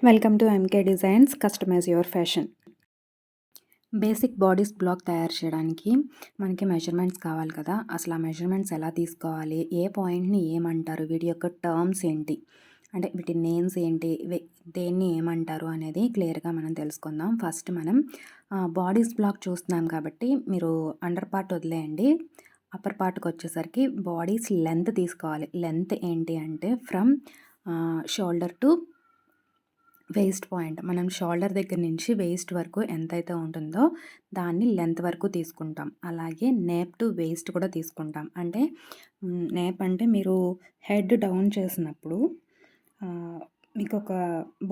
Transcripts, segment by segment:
Welcome to mkdzines customise your fashion. Basic bodice block తయారు చేయడానికి మనకి మెజర్మెంట్స్ కావాలి కదా. అసలు ఆ మెజర్మెంట్స్ ఎలా తీసుకోవాలి, ఏ పాయింట్ని ఏమంటారు, వీటి యొక్క టర్మ్స్ ఏంటి, అంటే వీటి నేమ్స్ ఏంటి, దేన్ని ఏమంటారు అనేది క్లియర్గా మనం తెలుసుకుందాం. ఫస్ట్ మనం బాడీస్ బ్లాక్ చూస్తున్నాం కాబట్టి మీరు అండర్ పార్ట్ వదిలేయండి. అప్పర్ పార్ట్కి వచ్చేసరికి బాడీస్ లెంత్ తీసుకోవాలి. లెంత్ ఏంటి అంటే from shoulder to waste point. మనం షోల్డర్ దగ్గర నుంచి వేస్ట్ వరకు ఎంతైతే ఉంటుందో దాన్ని లెంత్ వరకు తీసుకుంటాం. అలాగే నేప్ టు వేస్ట్ కూడా తీసుకుంటాం. అంటే నేప్ అంటే మీరు హెడ్ డౌన్ చేసినప్పుడు మీకు ఒక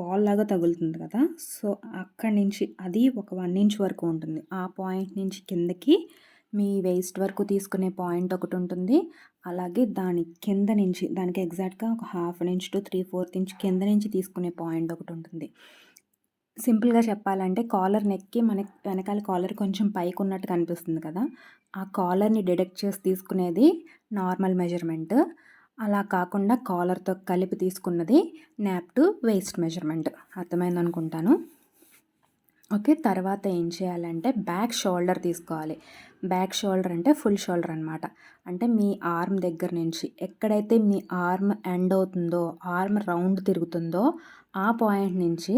బాల్ లాగా తగులుతుంది కదా. సో అక్కడి నుంచి అది ఒక 1 ఇంచ్ వరకు ఉంటుంది. ఆ పాయింట్ నుంచి కిందకి మీ వేస్ట్ వరకు తీసుకునే పాయింట్ ఒకటి ఉంటుంది. అలాగే దాని కింద నుంచి దానికి ఎగ్జాక్ట్గా ఒక 1/2 ఇంచ్ టు 3/4 ఇంచ్ కింద నుంచి తీసుకునే పాయింట్ ఒకటి ఉంటుంది. సింపుల్గా చెప్పాలంటే కాలర్ నెక్కి మనకి వెనకాల కాలర్ కొంచెం పైకి ఉన్నట్టు కనిపిస్తుంది కదా. ఆ కాలర్ని డిడక్ట్ చేసి తీసుకునేది నార్మల్ మెజర్మెంట్. అలా కాకుండా కాలర్తో కలిపి తీసుకున్నది నాప్ టు వేస్ట్ మెజర్మెంట్. అర్థమైంది అనుకుంటాను. ఓకే, తర్వాత ఏం చేయాలంటే బ్యాక్ షోల్డర్ తీసుకోవాలి. బ్యాక్ షోల్డర్ అంటే ఫుల్ షోల్డర్ అనమాట. అంటే మీ ఆర్మ్ దగ్గర నుంచి ఎక్కడైతే మీ ఆర్మ్ ఎండ్ అవుతుందో, ఆర్మ్ రౌండ్ తిరుగుతుందో ఆ పాయింట్ నుంచి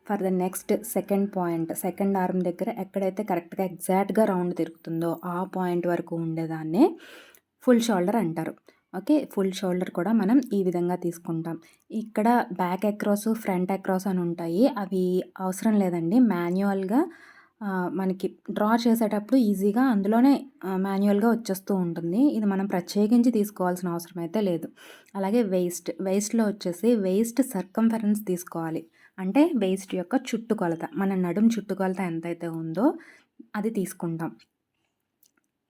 for the next second point, second arm దగ్గర ఎక్కడైతే కరెక్ట్గా ఎగ్జాక్ట్గా రౌండ్ తిరుగుతుందో ఆ పాయింట్ వరకు ఉండేదాన్నే ఫుల్ షోల్డర్ అంటారు. ఓకే, ఫుల్ షోల్డర్ కూడా మనం ఈ విధంగా తీసుకుంటాం. ఇక్కడ బ్యాక్ అక్రాస్, ఫ్రంట్ అక్రాస్ అని ఉంటాయి. అవి అవసరం లేదండి. మాన్యువల్గా మనకి డ్రా చేసేటప్పుడు ఈజీగా అందులోనే మాన్యువల్గా వచ్చేస్తూ ఉంటుంది. ఇది మనం ప్రత్యేకించి తీసుకోవాల్సిన అవసరం అయితే లేదు. అలాగే వేస్ట్లో వచ్చేసి వేస్ట్ సర్కంఫరెన్స్ తీసుకోవాలి. అంటే వేస్ట్ యొక్క చుట్టుకొలత, మన నడుం చుట్టుకొలత ఎంతైతే ఉందో అది తీసుకుంటాం.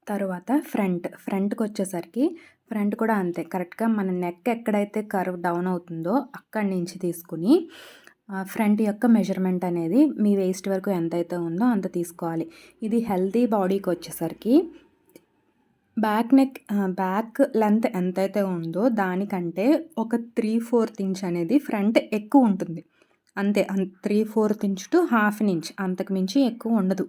తరువాత ఫ్రంట్కి వచ్చేసరికి ఫ్రంట్ కూడా అంతే. కరెక్ట్గా మన నెక్ ఎక్కడైతే కర్వ్ డౌన్ అవుతుందో అక్కడి నుంచి తీసుకుని ఫ్రంట్ యొక్క మెజర్మెంట్ అనేది మీ వేస్ట్ వరకు ఎంతైతే ఉందో అంత తీసుకోవాలి. ఇది హెల్తీ బాడీకి వచ్చేసరికి బ్యాక్ లెంత్ ఎంతైతే ఉందో దానికంటే ఒక 3/4 ఇంచ్ అనేది ఫ్రంట్ ఎక్కువ ఉంటుంది. అంతే, 3/4 ఇంచ్ టు 1/2 ఇంచ్, అంతకు మించి ఎక్కువ ఉండదు.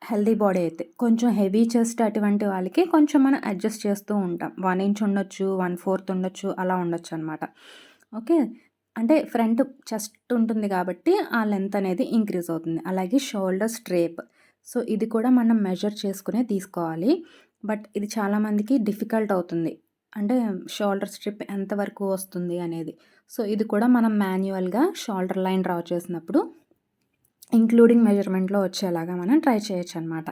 హెల్తీ బాడీ అయితే కొంచెం హెవీ చెస్ట్ అటువంటి వాళ్ళకి కొంచెం మనం అడ్జస్ట్ చేస్తూ ఉంటాం. 1 ఇంచ్ ఉండొచ్చు, 1/4 ఉండొచ్చు, అలా ఉండొచ్చు అనమాట. ఓకే, అంటే ఫ్రంట్ చెస్ట్ ఉంటుంది కాబట్టి ఆ లెంత్ అనేది ఇంక్రీజ్ అవుతుంది. అలాగే షోల్డర్ స్ట్రేప్, సో ఇది కూడా మనం మెజర్ చేసుకునే తీసుకోవాలి. బట్ ఇది చాలామందికి డిఫికల్ట్ అవుతుంది. అంటే షోల్డర్ స్ట్రిప్ ఎంతవరకు వస్తుంది అనేది. సో ఇది కూడా మనం మాన్యువల్గా షోల్డర్ లైన్ డ్రా చేసినప్పుడు ఇంక్లూడింగ్ మెజర్మెంట్లో వచ్చేలాగా మనం ట్రై చేయొచ్చు అనమాట.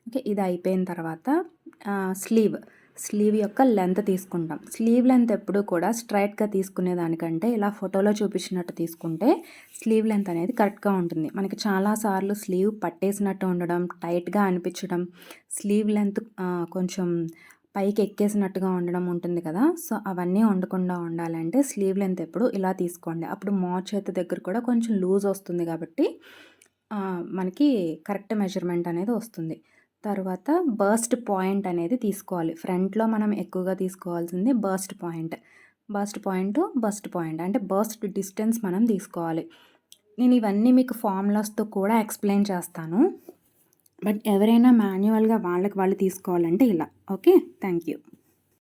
ఓకే, ఇది అయిపోయిన తర్వాత స్లీవ్ యొక్క లెంత్ తీసుకుంటాం. స్లీవ్ లెంత్ ఎప్పుడు కూడా స్ట్రైట్గా తీసుకునే దానికంటే ఇలా ఫోటోలో చూపించినట్టు తీసుకుంటే స్లీవ్ లెంత్ అనేది కరెక్ట్గా ఉంటుంది. మనకి చాలాసార్లు స్లీవ్ పట్టేసినట్టు ఉండడం, టైట్గా అనిపించడం, స్లీవ్ లెంత్ కొంచెం పైకి ఎక్కేసినట్టుగా ఉండడం ఉంటుంది కదా. సో అవన్నీ ఉండకుండా ఉండాలంటే స్లీవ్ లెంత్ ఎప్పుడు ఇలా తీసుకోండి. అప్పుడు చేతి దగ్గర కూడా కొంచెం లూజ్ వస్తుంది కాబట్టి మనకి కరెక్ట్ మెజర్మెంట్ అనేది వస్తుంది. తర్వాత బర్స్ట్ పాయింట్ అనేది తీసుకోవాలి. ఫ్రంట్లో మనం ఎక్కువగా తీసుకోవాల్సింది బస్ట్ పాయింట్ అంటే బస్ట్ డిస్టెన్స్ మనం తీసుకోవాలి. నేను ఇవన్నీ మీకు ఫార్ములాస్తో కూడా ఎక్స్ప్లెయిన్ చేస్తాను. బట్ ఎవరైనా మాన్యువల్గా వాళ్ళకి వాళ్ళు తీసుకోవాలంటే ఇలా. Okay, thank you.